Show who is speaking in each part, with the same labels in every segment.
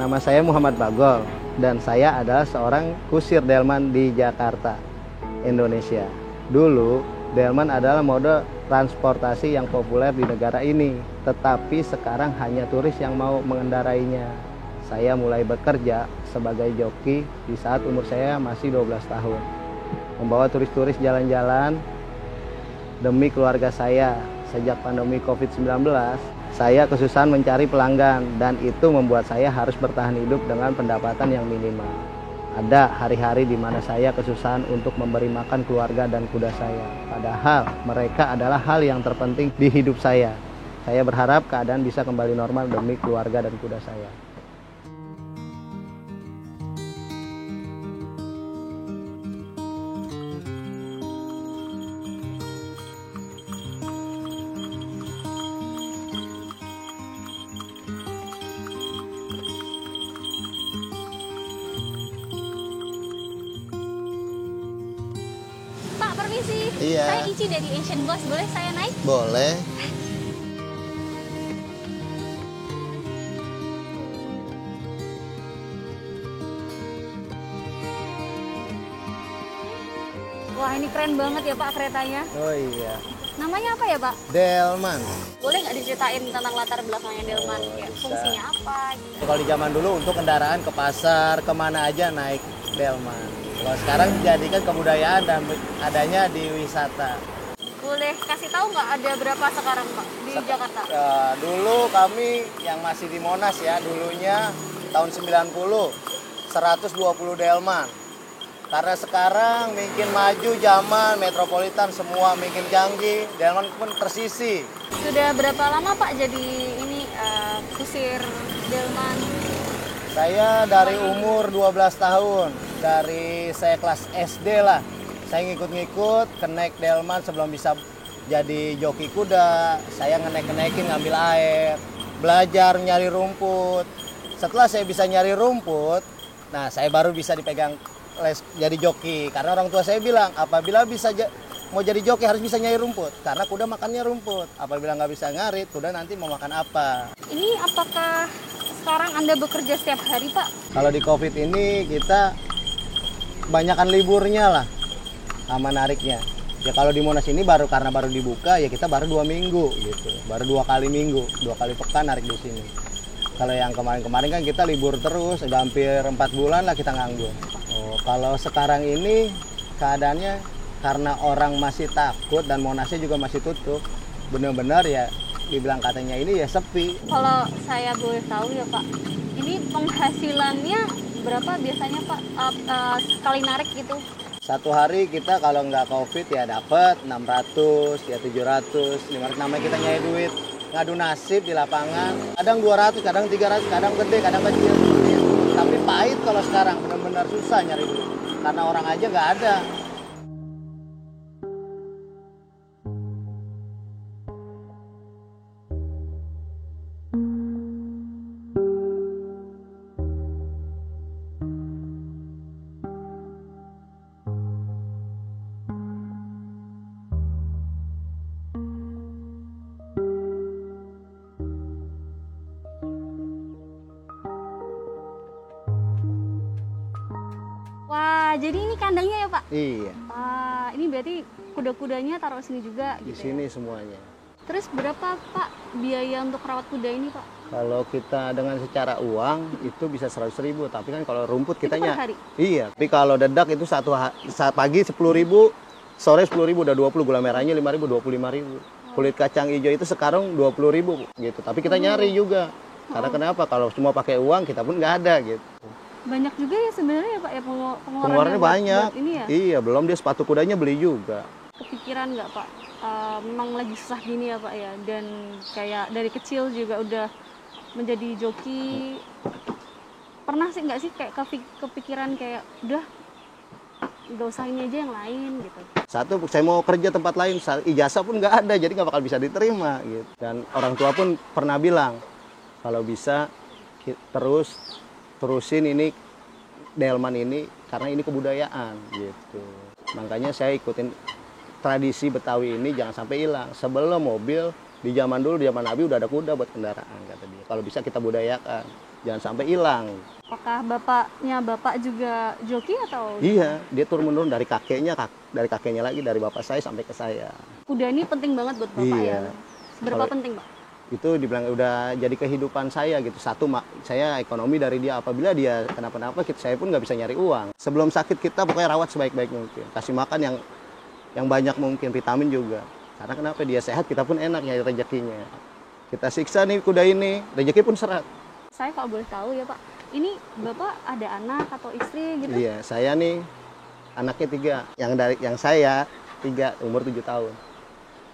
Speaker 1: Nama saya Muhammad Bagol dan saya adalah seorang kusir delman di Jakarta, Indonesia. Dulu, delman adalah mode transportasi yang populer di negara ini, tetapi sekarang hanya turis yang mau mengendarainya. Saya mulai bekerja sebagai joki di saat umur saya masih 12 tahun. Membawa turis-turis jalan-jalan demi keluarga saya. Sejak pandemi COVID-19, saya kesusahan mencari pelanggan dan itu membuat saya harus bertahan hidup dengan pendapatan yang minimal. Ada hari-hari di mana saya kesusahan untuk memberi makan keluarga dan kuda saya. Padahal mereka adalah hal yang terpenting di hidup saya. Saya berharap keadaan bisa kembali normal demi keluarga dan kuda saya.
Speaker 2: Pak, permisi.
Speaker 1: Iya.
Speaker 2: Saya Ici dari Asian Boss. Boleh saya naik?
Speaker 1: Boleh.
Speaker 2: Wah, ini keren banget ya Pak keretanya.
Speaker 1: Oh iya.
Speaker 2: Namanya apa ya Pak?
Speaker 1: Delman.
Speaker 2: Boleh nggak diceritain tentang latar belakangnya Delman? Ya,
Speaker 1: bisa.
Speaker 2: fungsinya apa? Gitu.
Speaker 1: Kalau di zaman dulu untuk kendaraan ke pasar, kemana aja naik delman. Kalau sekarang dijadikan kebudayaan dan adanya di wisata.
Speaker 2: Boleh kasih tahu nggak ada berapa sekarang Pak di Jakarta?
Speaker 1: Dulu kami yang masih di Monas ya, dulunya tahun 90, 120 delman. Karena sekarang makin maju zaman, metropolitan semua makin canggih, delman pun tersisi.
Speaker 2: Sudah berapa lama Pak jadi ini kusir delman?
Speaker 1: Saya dari umur 12 tahun, dari saya kelas SD lah. Saya ngikut-ngikut, kenaik delman sebelum bisa jadi joki kuda. Saya ngenaik-naikin ngambil air, belajar nyari rumput. Setelah saya bisa nyari rumput, nah saya baru bisa dipegang les jadi joki. Karena orang tua saya bilang, apabila bisa mau jadi joki harus bisa nyari rumput. Karena kuda makannya rumput. Apabila nggak bisa ngarit, kuda nanti mau makan apa.
Speaker 2: Ini apakah sekarang Anda bekerja setiap hari Pak?
Speaker 1: Kalau di COVID ini kita kebanyakan liburnya lah, menariknya. Ya kalau di Monas ini karena baru dibuka, ya kita baru 2 minggu gitu. Baru 2 kali minggu, 2 kali pekan narik di sini. Kalau yang kemarin-kemarin kan kita libur terus, udah hampir 4 bulan lah kita nganggur. Oh, kalau sekarang ini keadaannya karena orang masih takut dan Monasnya juga masih tutup, benar-benar ya dibilang katanya ini ya sepi.
Speaker 2: Kalau saya boleh tahu ya Pak, ini penghasilannya berapa biasanya Pak sekali narik gitu?
Speaker 1: Satu hari kita kalau nggak COVID ya dapat 600, ya 700, 500, namanya kita nyari duit. Ngadu nasib di lapangan, kadang 200, kadang 300, kadang gede, kadang kecil. Tapi pahit kalau sekarang, benar-benar susah nyari duit. Karena orang aja nggak ada.
Speaker 2: Wah, jadi ini kandangnya ya Pak?
Speaker 1: Iya,
Speaker 2: Ah, ini berarti kuda-kudanya taruh sini juga
Speaker 1: di
Speaker 2: gitu
Speaker 1: sini
Speaker 2: ya?
Speaker 1: semuanya.
Speaker 2: Terus berapa Pak biaya untuk rawat kuda ini Pak?
Speaker 1: Kalau kita dengan secara uang itu bisa 100.000, tapi kan kalau rumput
Speaker 2: Itu
Speaker 1: kitanya
Speaker 2: per hari?
Speaker 1: iya. Tapi kalau dedak itu saat pagi 10.000, sore 10.000 udah 20, gula merahnya 5.000, 25.000. Kulit kacang hijau itu sekarang 20.000 gitu. Tapi kita nyari juga. Karena kenapa? Kalau semua pakai uang kita pun nggak ada gitu.
Speaker 2: Banyak juga ya sebenarnya ya Pak ya
Speaker 1: Pengeluarannya banyak.
Speaker 2: buat ini ya?
Speaker 1: Iya, belum dia sepatu kudanya beli juga.
Speaker 2: Kepikiran nggak Pak? Memang lagi susah gini ya Pak ya, dan kayak dari kecil juga udah menjadi joki. Pernah sih nggak sih kayak kepikiran kayak udah nggak usah ini aja yang lain gitu?
Speaker 1: Satu, saya mau kerja tempat lain, ijazah pun nggak ada, jadi nggak bakal bisa diterima gitu. Dan orang tua pun pernah bilang, kalau bisa terusin ini delman ini karena ini kebudayaan gitu. Makanya saya ikutin tradisi Betawi ini jangan sampai hilang. Sebelum mobil di zaman dulu, di zaman Nabi udah ada kuda buat kendaraan kata dia. Kalau bisa kita budayakan. jangan sampai hilang.
Speaker 2: Apakah bapaknya bapak juga joki atau?
Speaker 1: Iya, dia turun menurun dari kakeknya lagi, dari bapak saya sampai ke saya.
Speaker 2: Kuda ini penting banget buat bapak
Speaker 1: Iya.
Speaker 2: ya. Seberapa penting pak?
Speaker 1: Itu dibilang udah jadi kehidupan saya gitu. Satu, saya ekonomi dari dia. Apabila dia kenapa-napa, saya pun nggak bisa nyari uang. Sebelum sakit kita pokoknya rawat sebaik-baik mungkin. Kasih makan yang banyak mungkin, vitamin juga. Karena kenapa dia sehat, kita pun enak nyari rezekinya. Kita siksa nih kuda ini, rezeki pun serat.
Speaker 2: Saya kalau boleh tahu ya pak, ini bapak ada anak atau istri gitu?
Speaker 1: Iya, saya nih anaknya 3. Yang saya 3, umur 7 tahun.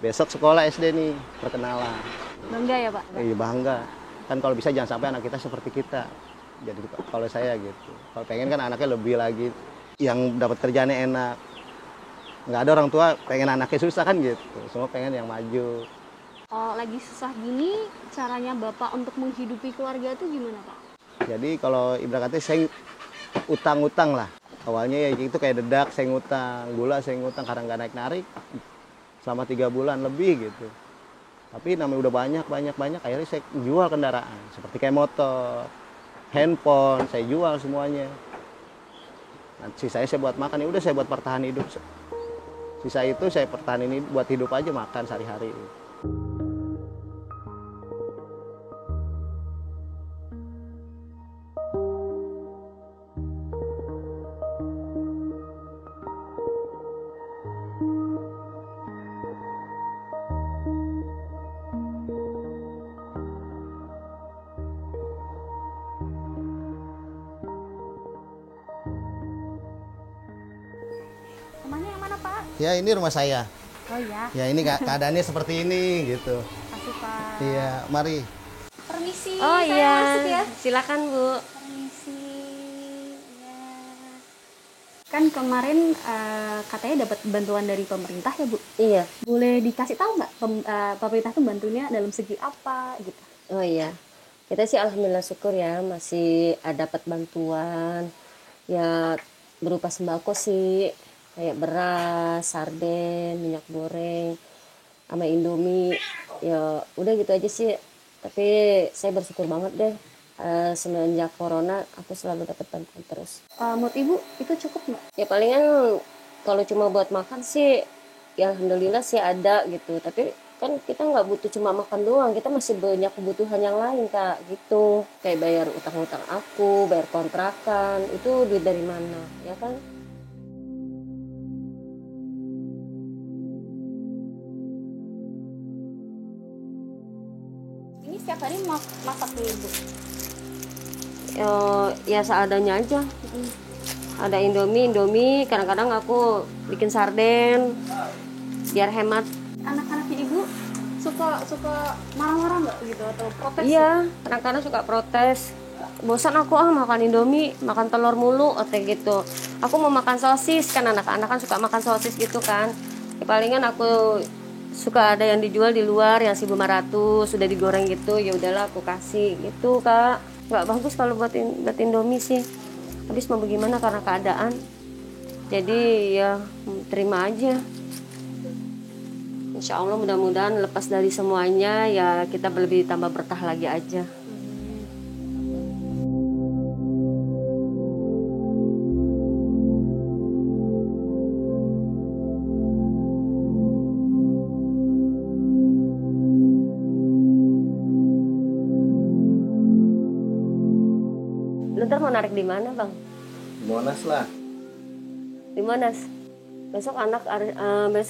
Speaker 1: Besok sekolah SD nih, perkenalan.
Speaker 2: Bangga ya pak?
Speaker 1: Iya, bangga. Kan kalau bisa jangan sampai anak kita seperti kita. Jadi kalau saya gitu. Kalau pengen kan anaknya lebih lagi, yang dapat kerjaannya enak. Nggak ada orang tua pengen anaknya susah kan gitu. Semua pengen yang maju.
Speaker 2: Kalau lagi susah gini, caranya bapak untuk menghidupi keluarga itu gimana pak?
Speaker 1: Jadi kalau ibaratnya saya utang-utang lah. Awalnya ya itu kayak dedak, saya ngutang, gula saya ngutang karena nggak naik-narik selama 3 bulan lebih gitu. Tapi namanya udah banyak, akhirnya saya jual kendaraan. Seperti kayak motor, handphone, saya jual semuanya. Nah, sisanya saya buat makan, ya udah saya buat pertahanan hidup. Sisa itu saya pertahanin ini buat hidup aja, makan sehari-hari.
Speaker 2: Rumahnya yang mana pak?
Speaker 1: Ya ini rumah saya.
Speaker 2: Oh iya,
Speaker 1: Ya ini keadaannya seperti ini gitu.
Speaker 2: kasih pak.
Speaker 1: Iya, mari.
Speaker 2: Permisi,
Speaker 3: Oh
Speaker 2: saya
Speaker 3: iya,
Speaker 2: masuk ya.
Speaker 3: silakan Bu.
Speaker 2: Permisi. Ya. Kan kemarin katanya dapat bantuan dari pemerintah ya bu.
Speaker 3: Iya.
Speaker 2: Boleh dikasih tahu nggak pemerintah tuh bantunya dalam segi apa gitu?
Speaker 3: Oh iya. Kita sih alhamdulillah syukur ya masih dapat bantuan ya berupa sembako sih kayak beras, sarden, minyak goreng, sama Indomie. Ya udah gitu aja sih. Tapi saya bersyukur banget deh. Semenjak corona aku selalu dapat bantuan terus.
Speaker 2: Menurut ibu itu cukup nggak?
Speaker 3: Ya palingan kalau cuma buat makan sih ya alhamdulillah sih ada gitu. Tapi kan kita nggak butuh cuma makan doang, kita masih banyak kebutuhan yang lain kak gitu. Kayak bayar utang-utang aku, bayar kontrakan, itu duit dari mana ya kan?
Speaker 2: Ini setiap hari masak nih ibu.
Speaker 3: Ya seadanya aja. Ada Indomie, kadang-kadang aku bikin sarden biar hemat.
Speaker 2: Anak-anaknya ibu suka marah-marah nggak gitu atau protes?
Speaker 3: Iya, kadang-kadang suka protes. Bosan aku makan Indomie, makan telur mulu, kayak gitu. Aku mau makan sosis, kan anak-anak kan suka makan sosis gitu kan. Ya, palingan aku suka ada yang dijual di luar yang 1.500 sudah digoreng gitu, ya udahlah aku kasih gitu kak. Nggak bagus kalau buat Indomie sih. Habis mau bagaimana karena keadaan. Jadi ya terima aja. Insya Allah mudah-mudahan lepas dari semuanya ya kita lebih tambah berkah lagi aja. Lu ntar mau narik di mana bang?
Speaker 1: Monas lah.
Speaker 3: Di Monas. Besok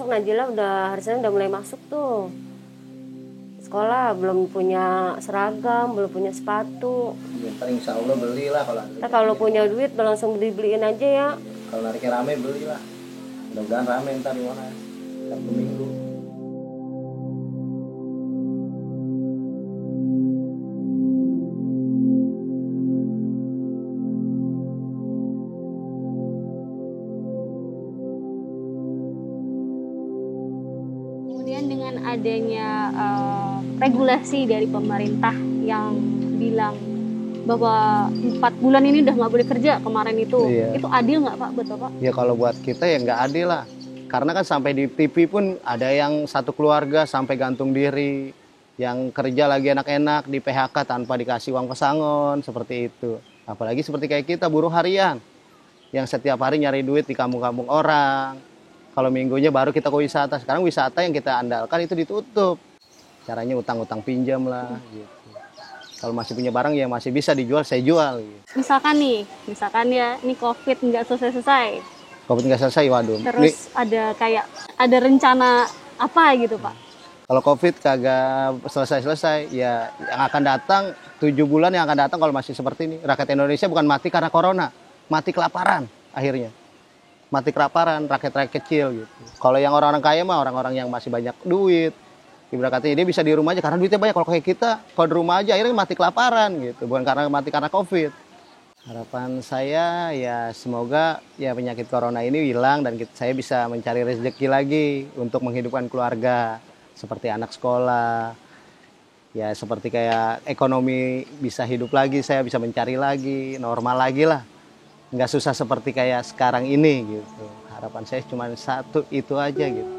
Speaker 3: Najila hari Senin udah mulai masuk tuh sekolah, belum punya seragam, belum punya sepatu.
Speaker 1: Ntar insya Allah belilah kalau ada.
Speaker 3: Kita kalau punya duit langsung beliin aja ya.
Speaker 1: Kalau nariknya rame belilah. Mudah-mudahan rame ntar di Monas. Sabtu Minggu.
Speaker 2: Kemudian dengan adanya regulasi dari pemerintah yang bilang bahwa 4 bulan ini udah nggak boleh kerja kemarin itu,
Speaker 1: Iya.
Speaker 2: itu adil nggak Pak buat Bapak?
Speaker 1: Ya kalau buat kita ya nggak adil lah. Karena kan sampai di TV pun ada yang satu keluarga sampai gantung diri. yang kerja lagi enak-enak di PHK tanpa dikasih uang pesangon seperti itu. Apalagi seperti kayak kita buruh harian yang setiap hari nyari duit di kampung-kampung orang. Kalau minggunya baru kita ke wisata. Sekarang wisata yang kita andalkan itu ditutup. Caranya utang-utang pinjam lah gitu. Kalau masih punya barang yang masih bisa dijual, saya jual gitu.
Speaker 2: Misalkan ya ini COVID nggak selesai-selesai.
Speaker 1: COVID nggak selesai, waduh.
Speaker 2: Terus ada rencana apa gitu Pak?
Speaker 1: Kalau COVID kagak selesai-selesai, ya yang akan datang 7 bulan yang akan datang kalau masih seperti ini. Rakyat Indonesia bukan mati karena corona, mati kelaparan akhirnya. Mati kelaparan, rakyat-rakyat kecil gitu. Kalau yang orang-orang kaya mah orang-orang yang masih banyak duit. Ibaratnya dia bisa di rumah aja karena duitnya banyak. Kalau kayak kita, kalau di rumah aja akhirnya mati kelaparan gitu. Bukan karena mati karena COVID. Harapan saya ya semoga ya penyakit corona ini hilang dan saya bisa mencari rezeki lagi untuk menghidupkan keluarga. Seperti anak sekolah, ya seperti kayak ekonomi bisa hidup lagi, saya bisa mencari lagi, normal lagi lah. Nggak susah seperti kayak sekarang ini gitu. Harapan saya cuma satu itu aja gitu.